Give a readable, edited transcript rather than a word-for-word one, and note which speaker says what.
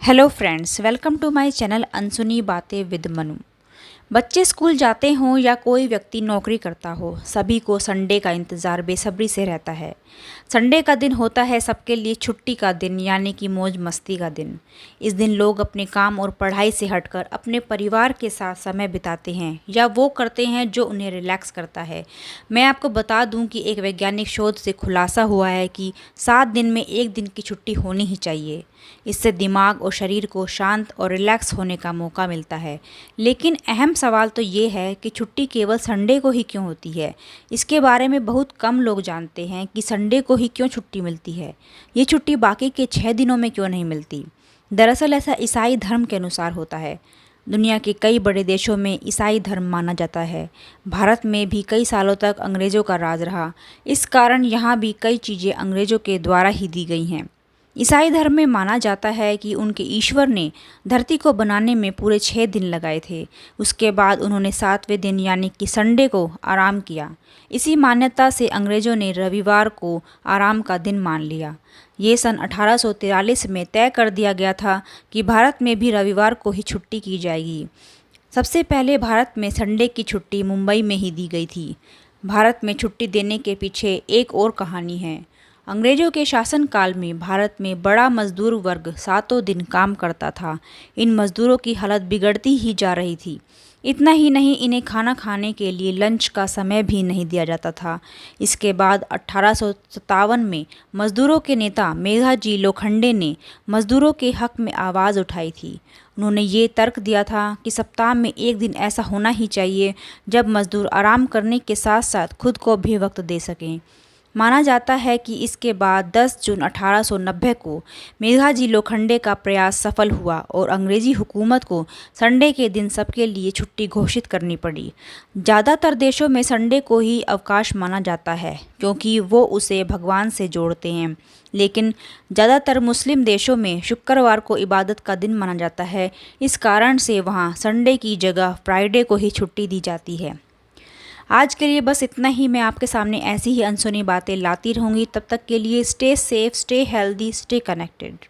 Speaker 1: Hello friends, welcome to my channel अनसुनी बातें with Manu. बच्चे स्कूल जाते हों या कोई व्यक्ति नौकरी करता हो, सभी को संडे का इंतज़ार बेसब्री से रहता है। संडे का दिन होता है सबके लिए छुट्टी का दिन, यानी कि मौज मस्ती का दिन। इस दिन लोग अपने काम और पढ़ाई से हटकर अपने परिवार के साथ समय बिताते हैं या वो करते हैं जो उन्हें रिलैक्स करता है। मैं आपको बता दूं कि एक वैज्ञानिक शोध से खुलासा हुआ है कि 7 दिन में 1 दिन की छुट्टी होनी ही चाहिए। इससे दिमाग और शरीर को शांत और रिलैक्स होने का मौका मिलता है। लेकिन अहम सवाल तो ये है कि छुट्टी केवल संडे को ही क्यों होती है। इसके बारे में बहुत कम लोग जानते हैं कि संडे को ही क्यों छुट्टी मिलती है। ये छुट्टी बाकी के 6 दिनों में क्यों नहीं मिलती। दरअसल ऐसा ईसाई धर्म के अनुसार होता है। दुनिया के कई बड़े देशों में ईसाई धर्म माना जाता है। भारत में भी कई सालों तक अंग्रेज़ों का राज रहा। इस कारण यहाँ भी कई चीज़ें अंग्रेज़ों के द्वारा ही दी गई हैं। ईसाई धर्म में माना जाता है कि उनके ईश्वर ने धरती को बनाने में पूरे 6 दिन लगाए थे। उसके बाद उन्होंने 7वें दिन यानी कि संडे को आराम किया। इसी मान्यता से अंग्रेज़ों ने रविवार को आराम का दिन मान लिया। ये सन 1843 में तय कर दिया गया था कि भारत में भी रविवार को ही छुट्टी की जाएगी। सबसे पहले भारत में संडे की छुट्टी मुंबई में ही दी गई थी। भारत में छुट्टी देने के पीछे एक और कहानी है। अंग्रेजों के शासनकाल में भारत में बड़ा मजदूर वर्ग 7 दिन काम करता था। इन मजदूरों की हालत बिगड़ती ही जा रही थी। इतना ही नहीं, इन्हें खाना खाने के लिए लंच का समय भी नहीं दिया जाता था। इसके बाद 1857 में मजदूरों के नेता मेघाजी लोखंडे ने मजदूरों के हक में आवाज़ उठाई थी। उन्होंने ये तर्क दिया था कि सप्ताह में 1 दिन ऐसा होना ही चाहिए जब मजदूर आराम करने के साथ साथ खुद को भी वक्त दे सकें। माना जाता है कि इसके बाद 10 जून 1890 को मेघाजी लोखंडे का प्रयास सफल हुआ और अंग्रेज़ी हुकूमत को संडे के दिन सबके लिए छुट्टी घोषित करनी पड़ी। ज़्यादातर देशों में संडे को ही अवकाश माना जाता है क्योंकि वो उसे भगवान से जोड़ते हैं। लेकिन ज़्यादातर मुस्लिम देशों में शुक्रवार को इबादत का दिन माना जाता है। इस कारण से वहाँ संडे की जगह फ्राइडे को ही छुट्टी दी जाती है। आज के लिए बस इतना ही। मैं आपके सामने ऐसी ही अनसुनी बातें लाती रहूँगी। तब तक के लिए stay safe, stay healthy, stay connected.